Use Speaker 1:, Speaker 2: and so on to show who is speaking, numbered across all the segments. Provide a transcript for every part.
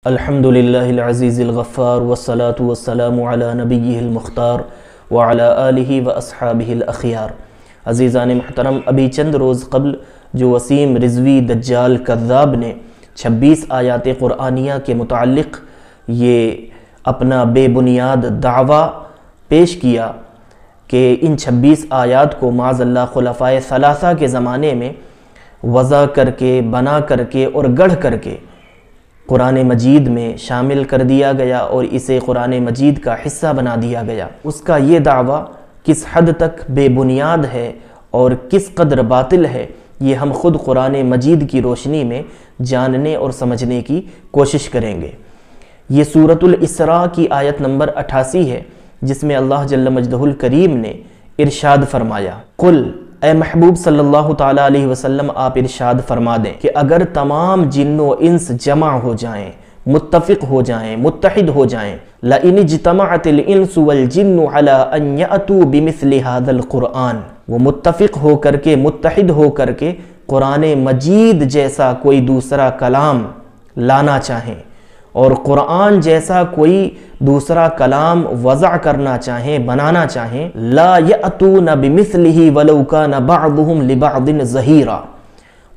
Speaker 1: الحمدللہ العزیز الغفار والصلاة والسلام علی نبیہ المختار وعلی آلہ واصحابہ الاخیار۔ عزیزان محترم، ابھی چند روز قبل جو وسیم رضوی دجال کذاب نے 26 آیات قرآنیہ کے متعلق یہ اپنا بے بنیاد دعویٰ پیش کیا کہ ان 26 آیات کو معاذ اللہ خلفائے ثلاثہ کے زمانے میں وضع کر کے، بنا کر کے اور گڑھ کر کے قرآن مجید میں شامل کر دیا گیا اور اسے قرآن مجید کا حصہ بنا دیا گیا، اس کا یہ دعویٰ کس حد تک بے بنیاد ہے اور کس قدر باطل ہے، یہ ہم خود قرآن مجید کی روشنی میں جاننے اور سمجھنے کی کوشش کریں گے۔ یہ سورۃ الاسراء کی آیت نمبر 88 ہے، جس میں اللہ جل مجدہ الکریم نے ارشاد فرمایا، قل، اے محبوب صلی اللہ تعالیٰ علیہ وسلم آپ ارشاد فرما دیں کہ اگر تمام جن و انس جمع ہو جائیں، متفق ہو جائیں، متحد ہو جائیں، لَإِنِ اجْتَمَعَتِ الْإِنسُ وَالْجِنُّ عَلَىٰ أَن يَأْتُوا بِمِثْلِ هَذَا الْقُرْآنِ، وہ متفق ہو کر کے، متحد ہو کر کے قرآن مجید جیسا کوئی دوسرا کلام لانا چاہیں اور قرآن جیسا کوئی دوسرا کلام وضع کرنا چاہیں، بنانا چاہیں، لا یأتون بمثلہ ولو کان بعضهم لبعض ظہیرا،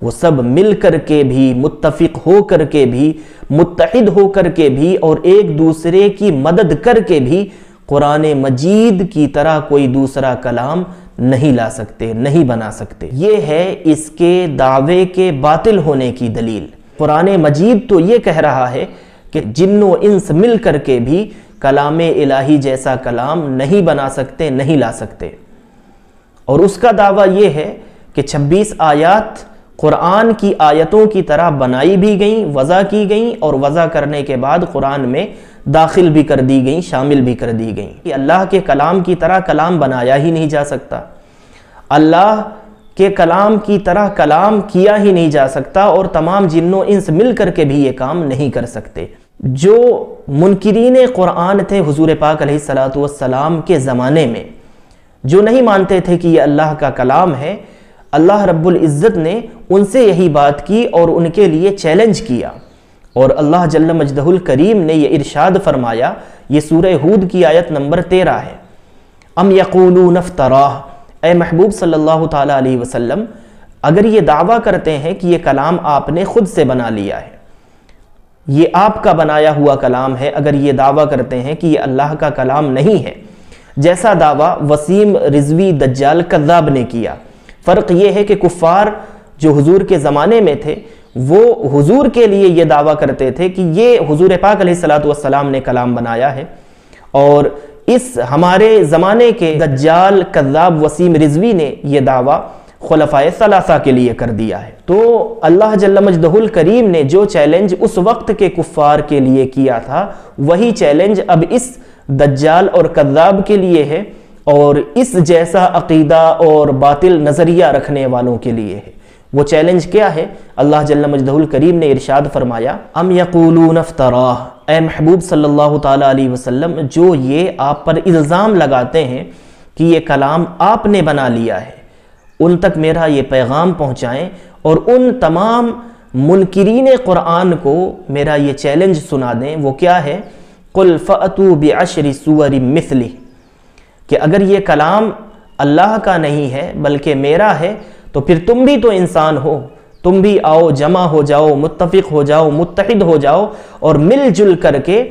Speaker 1: وہ سب مل کر کے بھی، متفق ہو کر کے بھی، متحد ہو کر کے بھی اور ایک دوسرے کی مدد کر کے بھی قرآن مجید کی طرح کوئی دوسرا کلام نہیں لا سکتے، نہیں بنا سکتے۔ یہ ہے اس کے دعوے کے باطل ہونے کی دلیل۔ قرآن مجید تو یہ کہہ رہا ہے کہ جن و انس مل کر کے بھی کلام الہی جیسا کلام نہیں بنا سکتے، نہیں لا سکتے، اور اس کا دعویٰ یہ ہے کہ 26 آیات قرآن کی آیتوں کی طرح بنائی بھی گئیں، وضع کی گئیں اور وضع کرنے کے بعد قرآن میں داخل بھی کر دی گئیں، شامل بھی کر دی گئیں۔ کہ اللہ کے کلام کی طرح کلام بنایا ہی نہیں جا سکتا، اللہ کہ کلام کی طرح کلام کیا ہی نہیں جا سکتا، اور تمام جن و انس مل کر کے بھی یہ کام نہیں کر سکتے۔ جو منکرین قرآن تھے حضور پاک علیہ السلام کے زمانے میں، جو نہیں مانتے تھے کہ یہ اللہ کا کلام ہے، اللہ رب العزت نے ان سے یہی بات کی اور ان کے لیے چیلنج کیا، اور اللہ جل مجدہ الکریم نے یہ ارشاد فرمایا، یہ سورہ ہود کی آیت نمبر 13 ہے، ام یقولون افتراہ، اے محبوب صلی اللہ تعالیٰ علیہ وسلم اگر یہ دعویٰ کرتے ہیں کہ یہ کلام آپ نے خود سے بنا لیا ہے، یہ آپ کا بنایا ہوا کلام ہے، اگر یہ دعویٰ کرتے ہیں کہ یہ اللہ کا کلام نہیں ہے، جیسا دعویٰ وسیم رضوی دجال کذاب نے کیا۔ فرق یہ ہے کہ کفار جو حضور کے زمانے میں تھے وہ حضور کے لیے یہ دعویٰ کرتے تھے کہ یہ حضور پاک علیہ السلام نے کلام بنایا ہے، اور اس ہمارے زمانے کے دجال کذاب وسیم رضوی نے یہ دعویٰ خلفائے ثلاثہ کے لیے کر دیا ہے۔ تو اللہ جل مجدہ الکریم نے جو چیلنج اس وقت کے کفار کے لیے کیا تھا، وہی چیلنج اب اس دجال اور کذاب کے لیے ہے، اور اس جیسا عقیدہ اور باطل نظریہ رکھنے والوں کے لیے ہے۔ وہ چیلنج کیا ہے؟ اللہ جل مجدہ الکریم نے ارشاد فرمایا، ام یقولون افتراہ، اے محبوب صلی اللہ تعالیٰ علیہ وسلم جو یہ آپ پر الزام لگاتے ہیں کہ یہ کلام آپ نے بنا لیا ہے، ان تک میرا یہ پیغام پہنچائیں اور ان تمام منکرین قرآن کو میرا یہ چیلنج سنا دیں۔ وہ کیا ہے؟ قل فأتوا بعشر سور مثلہ، کہ اگر یہ کلام اللہ کا نہیں ہے بلکہ میرا ہے تو پھر تم بھی تو انسان ہو، تم بھی آؤ، جمع ہو جاؤ، متفق ہو جاؤ، متحد ہو جاؤ، اور مل جل کر کے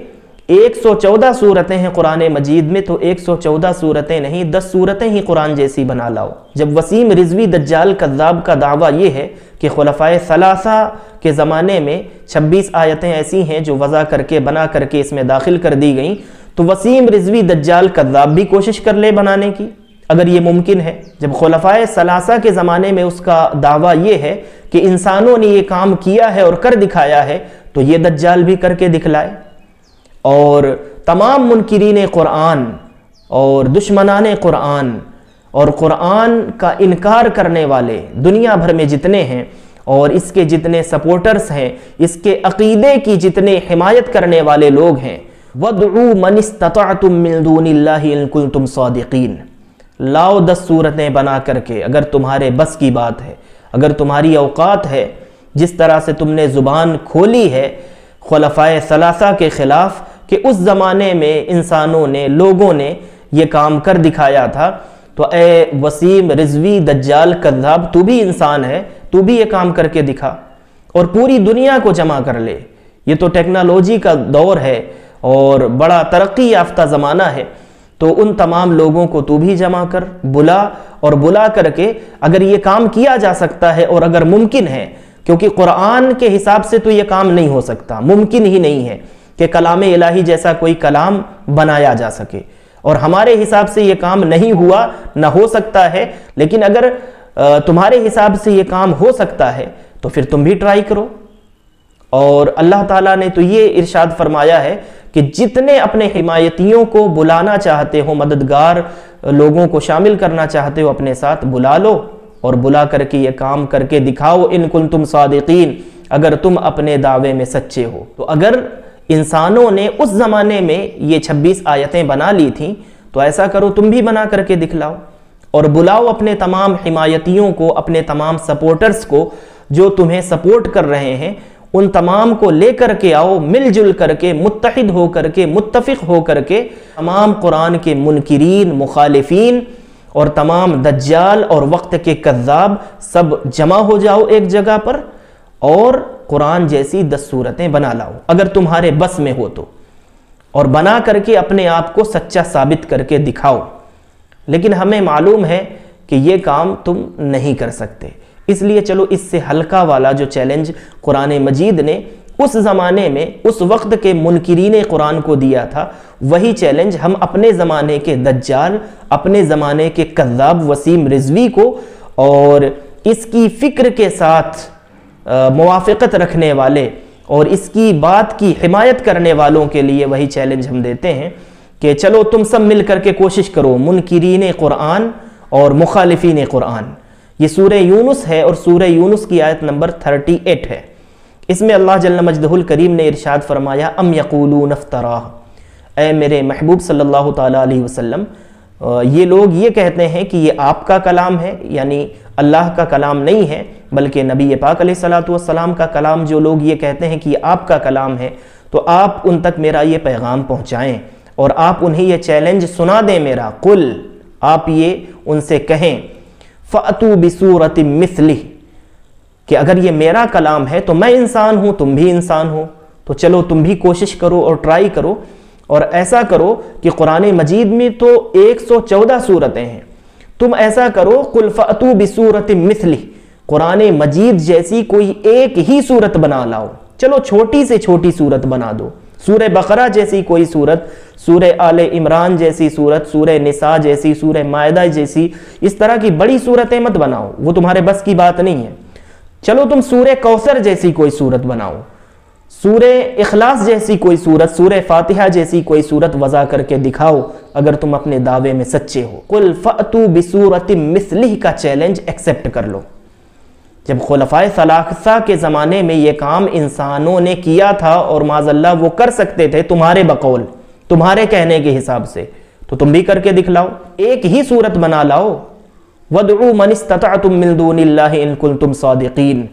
Speaker 1: 114 صورتیں ہیں قرآن مجید میں، تو 114 صورتیں نہیں، 10 صورتیں ہی قرآن جیسی بنا لاؤ۔ جب وسیم رضوی دجال کذاب کا دعویٰ یہ ہے کہ خلفائے ثلاثہ کے زمانے میں 26 آیتیں ایسی ہیں جو وضع کر کے، بنا کر کے اس میں داخل کر دی گئیں، تو وسیم رضوی دجال کذاب بھی کوشش کر لے بنانے کی، اگر یہ ممکن ہے۔ جب خلفائے ثلاثہ کے زمانے میں اس کا دعویٰ یہ ہے کہ انسانوں نے یہ کام کیا ہے اور کر دکھایا ہے، تو یہ دجال بھی کر کے دکھلائے۔ اور تمام منکرین قرآن اور دشمنان قرآن اور قرآن کا انکار کرنے والے دنیا بھر میں جتنے ہیں، اور اس کے جتنے سپورٹرز ہیں، اس کے عقیدے کی جتنے حمایت کرنے والے لوگ ہیں، وَادْعُوا مَنِ اسْتَطَعْتُم مِّن دُونِ اللَّهِ إِن كُنتُمْ صَادِقِينَ، لاؤ 10 صورتیں بنا کر کے، اگر تمہارے بس کی بات ہے، اگر تمہاری اوقات ہے، جس طرح سے تم نے زبان کھولی ہے خلفائے ثلاثہ کے خلاف کہ اس زمانے میں انسانوں نے، لوگوں نے یہ کام کر دکھایا تھا، تو اے وسیم رضوی دجال کذاب، تو بھی انسان ہے، تو بھی یہ کام کر کے دکھا اور پوری دنیا کو جمع کر لے۔ یہ تو ٹیکنالوجی کا دور ہے اور بڑا ترقی یافتہ زمانہ ہے، تو ان تمام لوگوں کو تو بھی جمع کر، بلا، اور بلا کر کے اگر یہ کام کیا جا سکتا ہے اور اگر ممکن ہے، کیونکہ قرآن کے حساب سے تو یہ کام نہیں ہو سکتا، ممکن ہی نہیں ہے کہ کلام الہی جیسا کوئی کلام بنایا جا سکے، اور ہمارے حساب سے یہ کام نہیں ہوا، نہ ہو سکتا ہے، لیکن اگر تمہارے حساب سے یہ کام ہو سکتا ہے تو پھر تم بھی ٹرائی کرو۔ اور اللہ تعالیٰ نے تو یہ ارشاد فرمایا ہے کہ جتنے اپنے حمایتیوں کو بلانا چاہتے ہو، مددگار لوگوں کو شامل کرنا چاہتے ہو اپنے ساتھ، بلا لو اور بلا کر کے یہ کام کر کے دکھاؤ، ان کنتم صادقین، اگر تم اپنے دعوے میں سچے ہو۔ تو اگر انسانوں نے اس زمانے میں یہ 26 آیتیں بنا لی تھیں تو ایسا کرو تم بھی بنا کر کے دکھلاؤ، اور بلاؤ اپنے تمام حمایتیوں کو، اپنے تمام سپورٹرز کو جو تمہیں سپورٹ کر رہے ہیں، ان تمام کو لے کر کے آؤ، مل جل کر کے، متحد ہو کر کے، متفق ہو کر کے، تمام قرآن کے منکرین، مخالفین اور تمام دجال اور وقت کے کذاب سب جمع ہو جاؤ ایک جگہ پر، اور قرآن جیسی 10 سورتیں بنا لاؤ اگر تمہارے بس میں ہو تو، اور بنا کر کے اپنے آپ کو سچا ثابت کر کے دکھاؤ۔ لیکن ہمیں معلوم ہے کہ یہ کام تم نہیں کر سکتے، اس لیے چلو اس سے ہلکا والا جو چیلنج قرآن مجید نے اس زمانے میں اس وقت کے منکرین قرآن کو دیا تھا، وہی چیلنج ہم اپنے زمانے کے دجال، اپنے زمانے کے کذاب وسیم رضوی کو اور اس کی فکر کے ساتھ موافقت رکھنے والے اور اس کی بات کی حمایت کرنے والوں کے لیے وہی چیلنج ہم دیتے ہیں کہ چلو تم سب مل کر کے کوشش کرو، منکرین قرآن اور مخالفین قرآن۔ یہ سورہ یونس ہے اور سورہ یونس کی آیت نمبر 38 ہے۔ اس میں اللہ جل مجدہ الکریم نے ارشاد فرمایا ام یقولون افتراہ، اے میرے محبوب صلی اللہ تعالیٰ علیہ وسلم، یہ لوگ یہ کہتے ہیں کہ یہ آپ کا کلام ہے، یعنی اللہ کا کلام نہیں ہے بلکہ نبی پاک علیہ السلام کا کلام، جو لوگ یہ کہتے ہیں کہ یہ آپ کا کلام ہے، تو آپ ان تک میرا یہ پیغام پہنچائیں اور آپ انہیں یہ چیلنج سنا دیں میرا، قل، آپ یہ ان سے کہیں فَأْتُوا بِسُورَةٍ مِثْلِهِ، کہ اگر یہ میرا کلام ہے تو میں انسان ہوں، تم بھی انسان ہو، تو چلو تم بھی کوشش کرو اور ٹرائی کرو، اور ایسا کرو کہ قرآن مجید میں تو 114 سورتیں ہیں، تم ایسا کرو قُلْ فَأْتُوا بِسُورَةٍ مِثْلِهِ، قرآن مجید جیسی کوئی ایک ہی سورت بنا لاؤ، چلو چھوٹی سے چھوٹی سورت بنا دو، سورہ بقرہ جیسی کوئی سورت، سورہ آل عمران جیسی سورت، سورہ نساء جیسی، سورہ مائدہ جیسی، اس طرح کی بڑی سورتیں مت بناؤ، وہ تمہارے بس کی بات نہیں ہے، چلو تم سورہ کوثر جیسی کوئی سورت بناؤ، سورہ اخلاص جیسی کوئی سورت، سورہ فاتحہ جیسی کوئی سورت وضع کر کے دکھاؤ اگر تم اپنے دعوے میں سچے ہو۔ قُلْ فَأْتُوا بِسُورَةٍ مِثْلِهِ کا چیلنج ایکسپٹ کر لو۔ جب خلفائے ثلاثہ کے زمانے میں یہ کام انسانوں نے کیا تھا اور معاذ اللہ وہ کر سکتے تھے تمہارے بقول، تمہارے کہنے کے حساب سے، تو تم بھی کر کے دکھلاؤ، ایک ہی صورت بنا لاؤ، وَادْعُوا مَنِ اسْتَطَعْتُم مِّن دُونِ اللَّهِ إِن كُنتُم صَادِقِينَ۔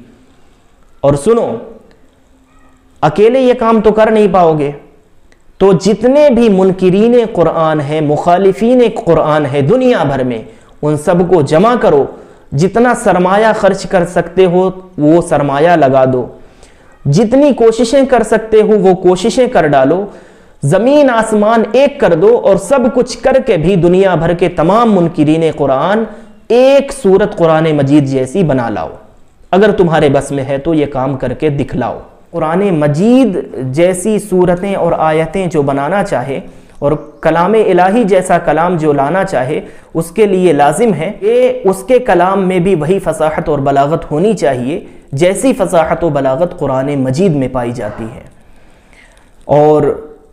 Speaker 1: اور سنو، اکیلے یہ کام تو کر نہیں پاؤ گے، تو جتنے بھی منکرین قرآن ہیں، مخالفین قرآن ہیں دنیا بھر میں، ان سب کو جمع کرو، جتنا سرمایہ خرچ کر سکتے ہو وہ سرمایہ لگا دو، جتنی کوششیں کر سکتے ہو وہ کوششیں کر ڈالو، زمین آسمان ایک کر دو، اور سب کچھ کر کے بھی دنیا بھر کے تمام منکرین قرآن ایک سورت قرآن مجید جیسی بنا لاؤ، اگر تمہارے بس میں ہے تو یہ کام کر کے دکھلاؤ۔ قرآن مجید جیسی صورتیں اور آیتیں جو بنانا چاہے اور کلام الہی جیسا کلام جو لانا چاہے، اس کے لیے لازم ہے کہ اس کے کلام میں بھی وہی فصاحت اور بلاغت ہونی چاہیے جیسی فصاحت و بلاغت قرآن مجید میں پائی جاتی ہے، اور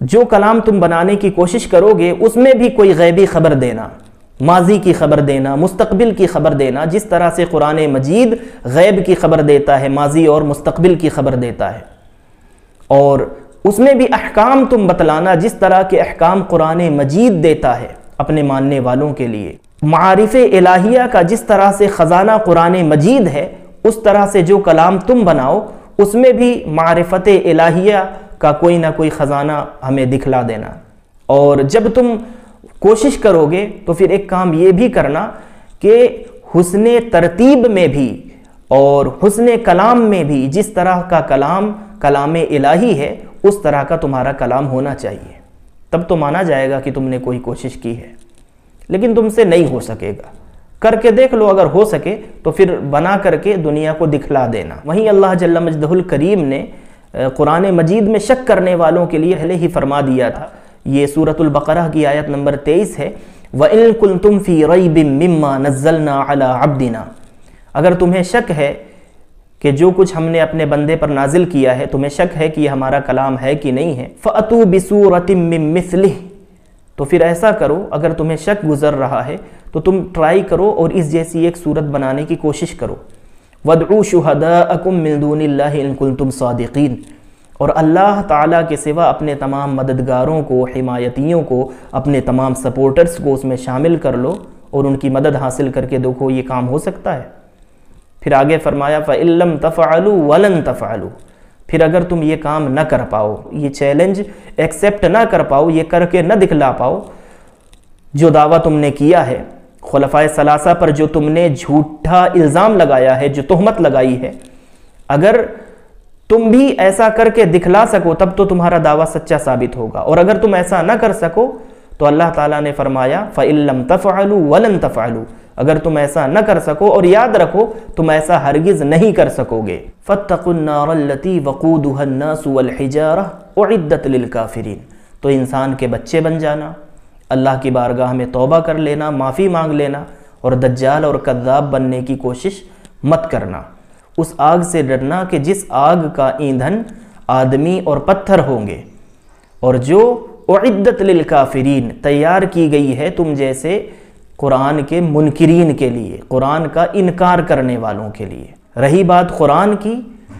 Speaker 1: جو کلام تم بنانے کی کوشش کرو گے اس میں بھی کوئی غیبی خبر دینا، ماضی کی خبر دینا، مستقبل کی خبر دینا، جس طرح سے قرآن مجید غیب کی خبر دیتا ہے، ماضی اور مستقبل کی خبر دیتا ہے، اور اس میں بھی احکام تم بتلانا جس طرح کے احکام قرآن مجید دیتا ہے اپنے ماننے والوں کے لیے۔ معارف الہیہ کا جس طرح سے خزانہ قرآن مجید ہے، اس طرح سے جو کلام تم بناؤ اس میں بھی معرفت الہیہ کا کوئی نہ کوئی خزانہ ہمیں دکھلا دینا۔ اور جب تم کوشش کرو گے تو پھر ایک کام یہ بھی کرنا کہ حسن ترتیب میں بھی اور حسن کلام میں بھی جس طرح کا کلام الہی ہے اس طرح کا تمہارا کلام ہونا چاہیے، تب تو مانا جائے گا کہ تم نے کوئی کوشش کی ہے۔ لیکن تم سے نہیں ہو سکے گا، کر کے دیکھ لو، اگر ہو سکے تو پھر بنا کر کے دنیا کو دکھلا دینا۔ وہیں اللہ جل مجدہ الکریم نے قرآن مجید میں شک کرنے والوں کے لیے پہلے ہی فرما دیا تھا، یہ سورۃ البقرہ کی آیت نمبر 23 ہے، وَإِن كُنتُمْ فِي رَيْبٍ مِّمَّا نَزَّلْنَا عَلَىٰ عَبْدِنَا، اگر تمہیں شک ہے کہ جو کچھ ہم نے اپنے بندے پر نازل کیا ہے، تمہیں شک ہے کہ یہ ہمارا کلام ہے کہ نہیں ہے، فَأْتُوا بِسُورَةٍ مِّن مِّثْلِهِ، تو پھر ایسا کرو، اگر تمہیں شک گزر رہا ہے تو تم ٹرائی کرو اور اس جیسی ایک صورت بنانے کی کوشش کرو۔ وَادْعُوا شُهَدَاءَكُم مِّن دُونِ اللَّهِ إِن كُنتُمْ صَادِقِينَ، اور اللہ تعالیٰ کے سوا اپنے تمام مددگاروں کو، حمایتیوں کو، اپنے تمام سپورٹرز کو اس میں شامل کر لو اور ان کی مدد حاصل کر کے دیکھو یہ کام ہو سکتا ہے۔ پھر آگے فرمایا فَإِن لَّمْ تَفْعَلُوا وَلَن تَفْعَلُوا، پھر اگر تم یہ کام نہ کر پاؤ، یہ چیلنج ایکسیپٹ نہ کر پاؤ، یہ کر کے نہ دکھلا پاؤ جو دعویٰ تم نے کیا ہے، خلفائے ثلاثہ پر جو تم نے جھوٹا الزام لگایا ہے، جو تہمت لگائی ہے، اگر تم بھی ایسا کر کے دکھلا سکو تب تو تمہارا دعویٰ سچا ثابت ہوگا، اور اگر تم ایسا نہ کر سکو تو اللہ تعالیٰ نے فرمایا فَإِن لَّمْ تَفْعَلُوا وَلَن تَفْعَلُوا، اگر تم ایسا نہ کر سکو، اور یاد رکھو تم ایسا ہرگز نہیں کر سکو گے، فَاتَّقُوا النَّارَ الَّتِي وَقُودُهَا النَّاسُ وَالْحِجَارَةُ أُعِدَّتْ لِلْكَافِرِينَ، تو انسان کے بچے بن جانا، اللہ کی بارگاہ میں توبہ کر لینا، معافی مانگ لینا، اور دجال اور کذاب بننے کی کوشش مت کرنا۔ اس آگ سے ڈرنا کہ جس آگ کا ایندھن آدمی اور پتھر ہوں گے، اور جو اعدت للکافرین تیار کی گئی ہے تم جیسے قرآن کے منکرین کے لیے، قرآن کا انکار کرنے والوں کے لیے۔ رہی بات قرآن کی،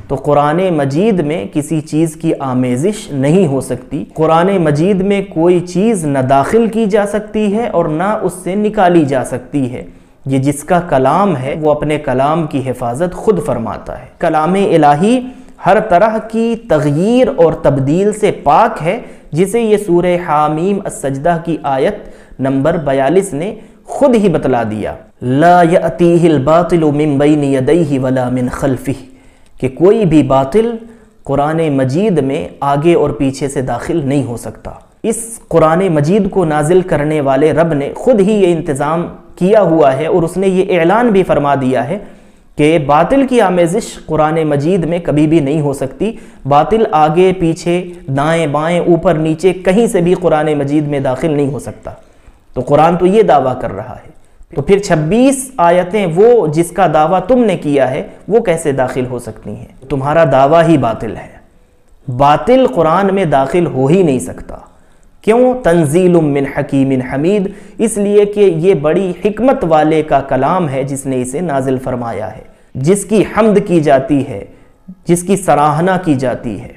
Speaker 1: تو قرآن مجید میں کسی چیز کی آمیزش نہیں ہو سکتی، قرآن مجید میں کوئی چیز نہ داخل کی جا سکتی ہے اور نہ اس سے نکالی جا سکتی ہے۔ یہ جس کا کلام ہے وہ اپنے کلام کی حفاظت خود فرماتا ہے۔ کلام الہی ہر طرح کی تغییر اور تبدیل سے پاک ہے، جسے یہ سورہ حامیم السجدہ کی آیت نمبر 42 نے خود ہی بتلا دیا، لا یأتیہ الباطل من بین یدیہ ولا من خلفہ، کہ کوئی بھی باطل قرآن مجید میں آگے اور پیچھے سے داخل نہیں ہو سکتا۔ اس قرآن مجید کو نازل کرنے والے رب نے خود ہی یہ انتظام کیا ہوا ہے، اور اس نے یہ اعلان بھی فرما دیا ہے کہ باطل کی آمیزش قرآن مجید میں کبھی بھی نہیں ہو سکتی، باطل آگے پیچھے دائیں بائیں اوپر نیچے کہیں سے بھی قرآن مجید میں داخل نہیں ہو سکتا۔ تو قرآن تو یہ دعویٰ کر رہا ہے، تو پھر 26 آیتیں وہ جس کا دعویٰ تم نے کیا ہے وہ کیسے داخل ہو سکتی ہیں؟ تمہارا دعویٰ ہی باطل ہے، باطل قرآن میں داخل ہو ہی نہیں سکتا۔ کیوں؟ تنزیل من حکیم حمید، اس لیے کہ یہ بڑی حکمت والے کا کلام ہے جس نے اسے نازل فرمایا ہے، جس کی حمد کی جاتی ہے، جس کی سراہنا کی جاتی ہے۔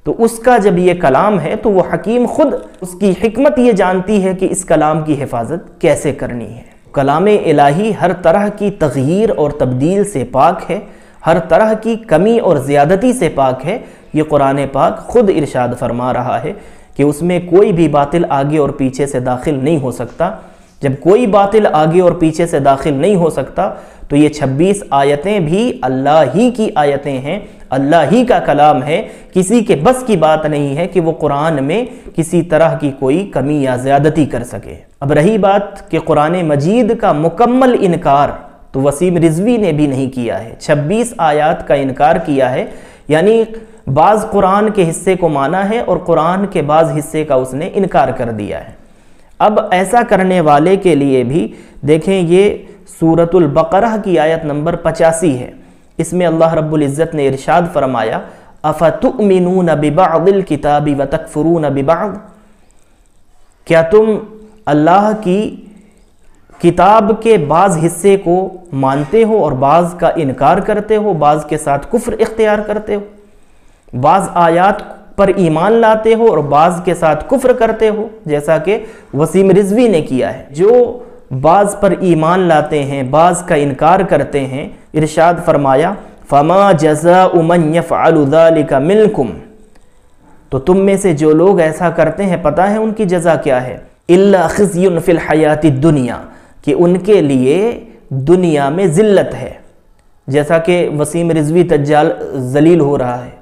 Speaker 1: تو اس کا جب یہ کلام ہے تو وہ حکیم خود اس کی حکمت یہ جانتی ہے کہ اس کلام کی حفاظت کیسے کرنی ہے۔ کلام الہی ہر طرح کی تغییر اور تبدیل سے پاک ہے، ہر طرح کی کمی اور زیادتی سے پاک ہے۔ یہ قرآن پاک خود ارشاد فرما رہا ہے کہ اس میں کوئی بھی باطل آگے اور پیچھے سے داخل نہیں ہو سکتا۔ جب کوئی باطل آگے اور پیچھے سے داخل نہیں ہو سکتا تو یہ 26 آیتیں بھی اللہ ہی کی آیتیں ہیں، اللہ ہی کا کلام ہے، کسی کے بس کی بات نہیں ہے کہ وہ قرآن میں کسی طرح کی کوئی کمی یا زیادتی کر سکے۔ اب رہی بات کہ قرآن مجید کا مکمل انکار تو وسیم رضوی نے بھی نہیں کیا ہے، 26 آیات کا انکار کیا ہے، یعنی بعض قرآن کے حصے کو مانا ہے اور قرآن کے بعض حصے کا اس نے انکار کر دیا ہے۔ اب ایسا کرنے والے کے لیے بھی دیکھیں، یہ سورۃ البقرہ کی آیت نمبر 85 ہے، اس میں اللہ رب العزت نے ارشاد فرمایا اَفَتُؤْمِنُونَ بِبَعْضِ الْكِتَابِ وَتَكْفُرُونَ بِبَعْضِ، کیا تم اللہ کی کتاب کے بعض حصے کو مانتے ہو اور بعض کا انکار کرتے ہو، بعض کے ساتھ کفر اختیار کرتے ہو، بعض آیات پر ایمان لاتے ہو اور بعض کے ساتھ کفر کرتے ہو، جیسا کہ وسیم رضوی نے کیا ہے۔ جو بعض پر ایمان لاتے ہیں، بعض کا انکار کرتے ہیں، ارشاد فرمایا فَمَا جَزَاءُ مَنْ يَفْعَلُ ذَلِكَ مِنْكُمْ، تو تم میں سے جو لوگ ایسا کرتے ہیں پتہ ہے ان کی جزا کیا ہے؟ الا خزی فی الحیات الدنیا، کہ ان کے لیے دنیا میں ذلت ہے، جیسا کہ وسیم رضوی دجال ذلیل ہو رہا ہے۔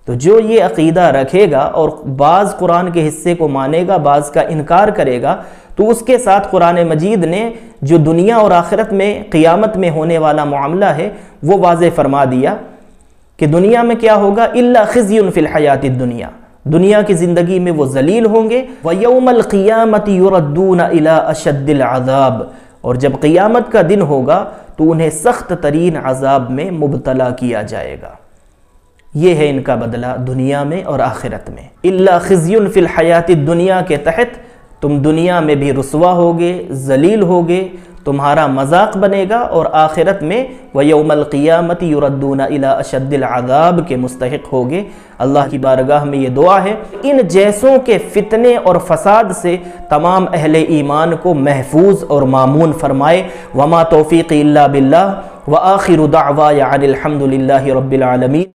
Speaker 1: تو جو یہ عقیدہ رکھے گا اور بعض قرآن کے حصے کو مانے گا، بعض کا انکار کرے گا، تو اس کے ساتھ قرآن مجید نے جو دنیا اور آخرت میں قیامت میں ہونے والا معاملہ ہے وہ واضح فرما دیا کہ دنیا میں کیا ہوگا؟ الا خزی فی الحیات الدنیا، دنیا کی زندگی میں وہ ذلیل ہوں گے۔ وَيَوْمَ الْقِيَامَةِ يُرَدُّونَ إِلَىٰ أَشَدِّ الْعَذَابِ، اور جب قیامت کا دن ہوگا تو انہیں سخت ترین عذاب میں مبتلا کیا جائے گا۔ یہ ہے ان کا بدلہ دنیا میں اور آخرت میں۔ الا خزی فی الحیات الدنیا کے تحت تم دنیا میں بھی رسوا ہوگے، ذلیل ہوگے، تمہارا مذاق بنے گا، اور آخرت میں وَيَوْمَ الْقِيَامَةِ يُرَدُّونَ إِلَىٰ أَشَدِّ الْعَذَابِ کے مستحق ہوگے۔ اللہ کی بارگاہ میں یہ دعا ہے، ان جیسوں کے فتنے اور فساد سے تمام اہل ایمان کو محفوظ اور مامون فرمائے۔ وَمَا تَوْفِيقِي إِلَّا بِاللَّهِ وَآخِرُ دَعْوَايَ عَنِ الْحَمْدُ لِلَّهِ رَبِّ الْعَالَمِينَ۔